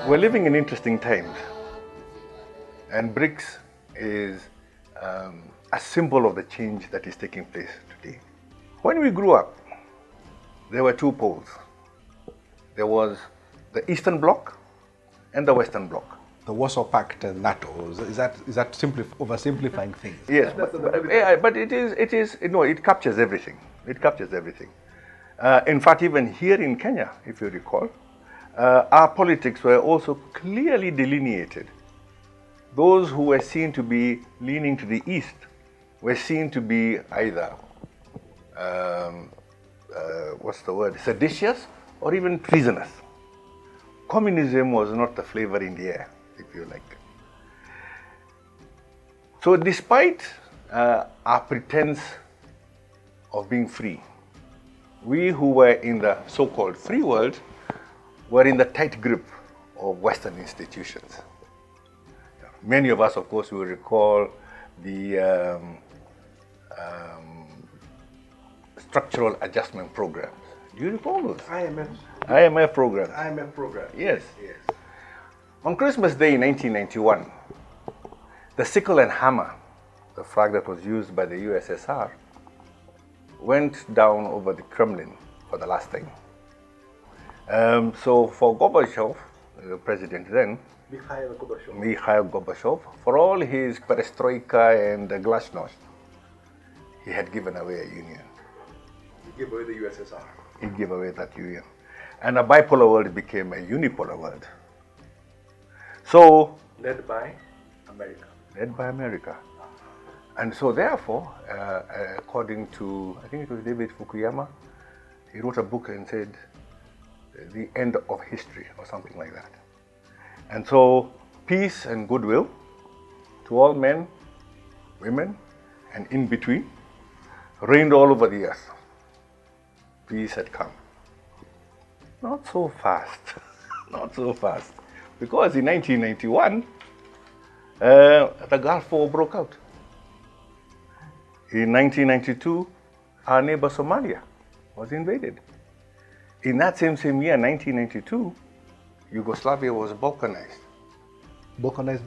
We're living in interesting times, and BRICS is a symbol of the change that is taking place today. When we grew up, there were two poles. There was the Eastern Bloc and the Western Bloc. The Warsaw Pact and NATO, is that oversimplifying things? Yes, but it captures everything. It captures everything. In fact, even here in Kenya, if you recall, our politics were also clearly delineated. Those who were seen to be leaning to the east were seen to be either, seditious or even treasonous. Communism was not the flavor in the air, if you like. So despite our pretense of being free, we who were in the so-called free world were in the tight grip of Western institutions. Many of us, of course, will recall the structural adjustment programs. Do you recall those? IMF programs. IMF program. Yes. Yes. On Christmas Day in 1991, the sickle and hammer, the flag that was used by the USSR, went down over the Kremlin for the last time. So for Gorbachev, the president then, Mikhail Gorbachev, for all his perestroika and glasnost, he had given away a union. He gave away the USSR. He gave away that union. And a bipolar world became a unipolar world. So, Led by America. Led by America. And so therefore, according to, I think it was David Fukuyama, he wrote a book and said, the end of history, or something like that. And so, peace and goodwill to all men, women, and in between, reigned all over the earth. Peace had come. Not so fast, not so fast. Because in 1991, the Gulf War broke out. In 1992, our neighbor Somalia was invaded. In that same year, 1992, Yugoslavia was balkanized. Balkanized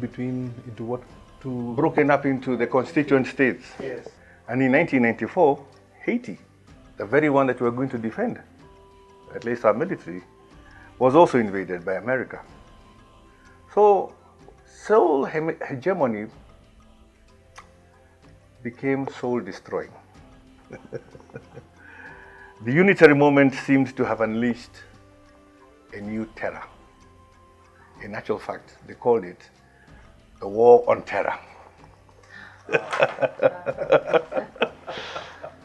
into what? Broken up into the constituent states. Yes. And in 1994, Haiti, the very one that we were going to defend, at least our military, was also invaded by America. So, soul hegemony became soul destroying. The unitary moment seems to have unleashed a new terror. In actual fact, they called it the war on terror.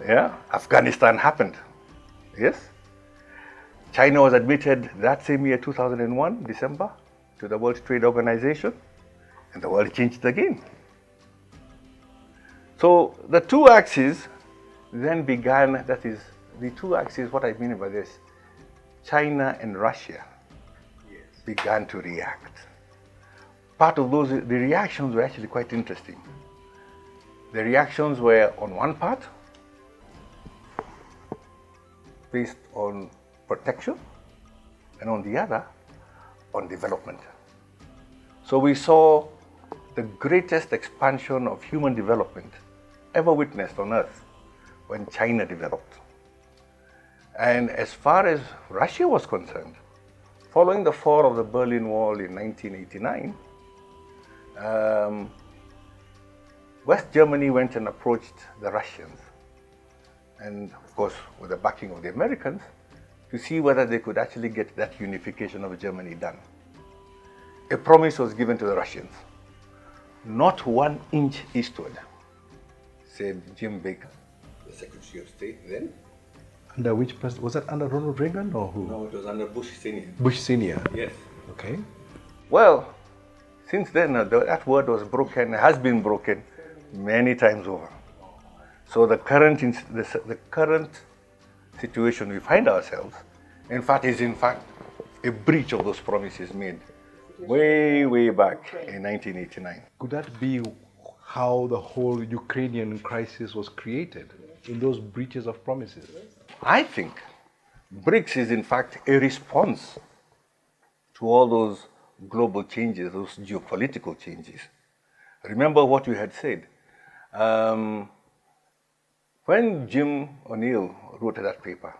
Yeah, Afghanistan happened. Yes. China was admitted that same year, 2001, December, to the World Trade Organization, and the world changed again. So the two axes then began, that is, the two axes, what I mean by this, China and Russia began to react. Part of those, the reactions were actually quite interesting. The reactions were on one part, based on protection, and on the other, on development. So we saw the greatest expansion of human development ever witnessed on Earth when China developed. And as far as Russia was concerned, following the fall of the Berlin Wall in 1989, West Germany went and approached the Russians, and of course with the backing of the Americans, to see whether they could actually get that unification of Germany done. A promise was given to the Russians. Not 1 inch eastward, said Jim Baker, the Secretary of State then. Under which president? Was that under Ronald Reagan or who? No, it was under Bush Sr. Bush Sr. Yes. Okay. Well, since then, that word was broken, has been broken many times over. So the current situation we find ourselves, in fact, is a breach of those promises made way back in 1989. Could that be how the whole Ukrainian crisis was created in those breaches of promises. I think BRICS is in fact a response to all those global changes, those geopolitical changes. Remember what you had said. When Jim O'Neill wrote that paper,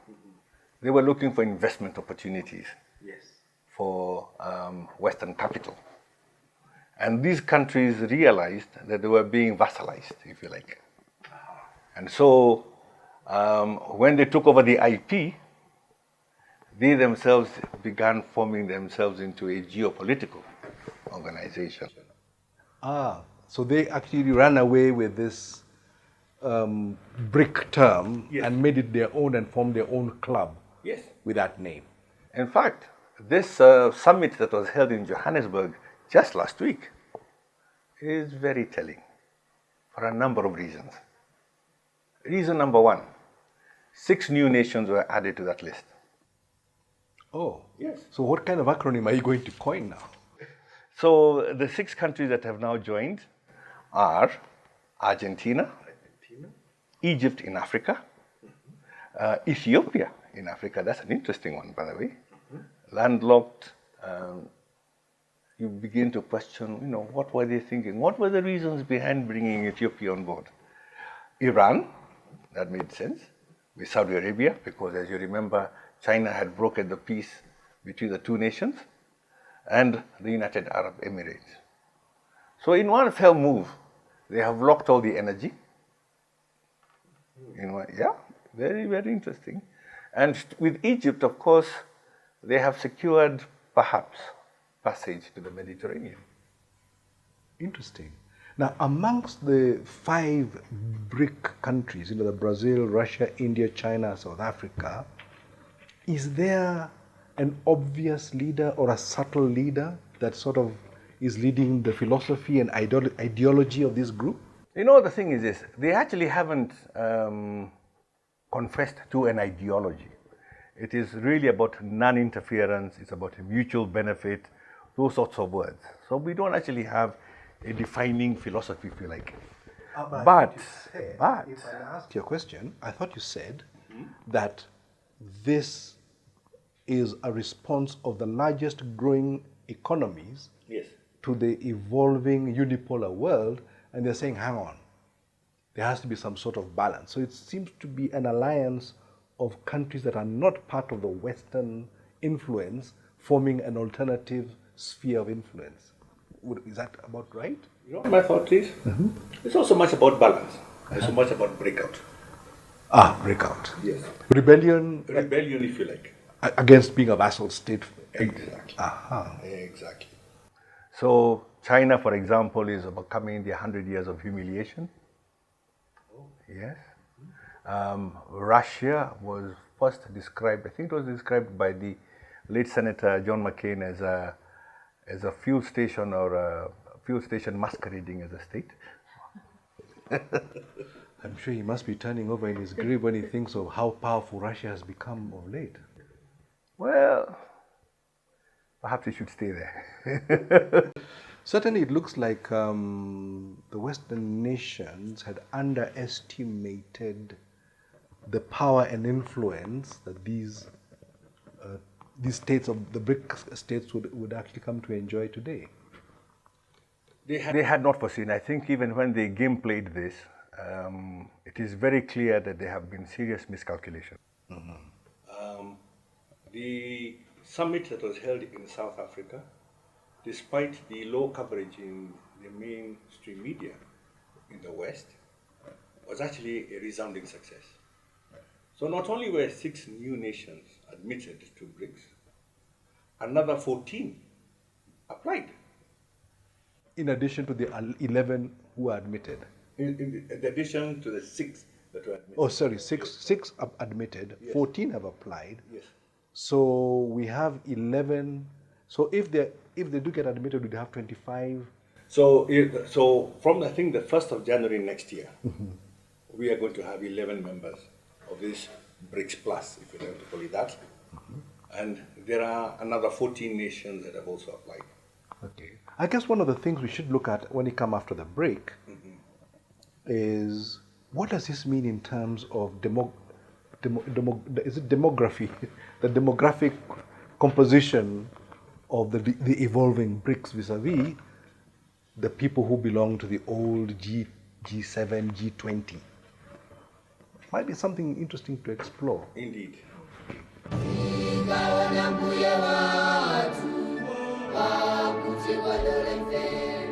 they were looking for investment opportunities for Western capital. And these countries realized that they were being vassalized, if you like. And so when they took over the IP, they themselves began forming themselves into a geopolitical organization. So they actually ran away with this BRIC term and made it their own and formed their own club with that name. In fact, this summit that was held in Johannesburg just last week is very telling for a number of reasons. Reason number one, 6 new nations were added to that list. Oh, so what kind of acronym are you going to coin now? So the 6 countries that have now joined are Argentina, Egypt in Africa, Ethiopia in Africa. That's an interesting one, by the way. Landlocked. You begin to question, what were they thinking? What were the reasons behind bringing Ethiopia on board? Iran, that made sense. With Saudi Arabia, because as you remember, China had brokered the peace between the 2 nations, and the United Arab Emirates. So in one fell move, they have locked all the energy. Very, very interesting. And with Egypt, of course, they have secured, perhaps, passage to the Mediterranean. Interesting. Now, amongst the 5 BRIC countries, the Brazil, Russia, India, China, South Africa, is there an obvious leader or a subtle leader that sort of is leading the philosophy and ideology of this group? The thing is this, they actually haven't confessed to an ideology. It is really about non-interference, it's about mutual benefit, those sorts of words. So we don't actually have a defining philosophy, if you like. But if I asked your question, I thought you said that this is a response of the largest growing economies to the evolving unipolar world, and they're saying, hang on, there has to be some sort of balance. So it seems to be an alliance of countries that are not part of the Western influence forming an alternative sphere of influence. Is that about right? My thought is, it's not so much about balance, it's so much about breakout. Breakout. Yes. Rebellion, if you like. Against being a vassal state. Exactly. Exactly. So China, for example, is coming the 100 years of humiliation. Yes. Russia was first described, I think it was described by the late Senator John McCain as a fuel station or a fuel station masquerading as a state. I'm sure he must be turning over in his grave when he thinks of how powerful Russia has become of late. Well, perhaps he should stay there. Certainly it looks like the Western nations had underestimated the power and influence that these states of the BRICS states would actually come to enjoy today. They had not foreseen. I think even when they game played this, it is very clear that there have been serious miscalculations. The summit that was held in South Africa, despite the low coverage in the mainstream media in the West, was actually a resounding success. So not only were 6 new nations admitted to BRICS, another 14 applied. In addition to the 11 who are admitted? In addition to the 6 that were admitted. Oh, sorry, six are admitted, 14 have applied. Yes. So we have 11. So if they do get admitted, we have 25. So from I think the 1st of January next year, we are going to have 11 members of this BRICS Plus, if you like to call it that. And there are another 14 nations that have also applied. Okay. I guess one of the things we should look at when we come after the break is what does this mean in terms of is it demography, the demographic composition of the evolving BRICS vis-a-vis the people who belong to the old G7, G20? Might be something interesting to explore. Indeed. Ikaona mbuye watu, wakuti kwa dole mfere.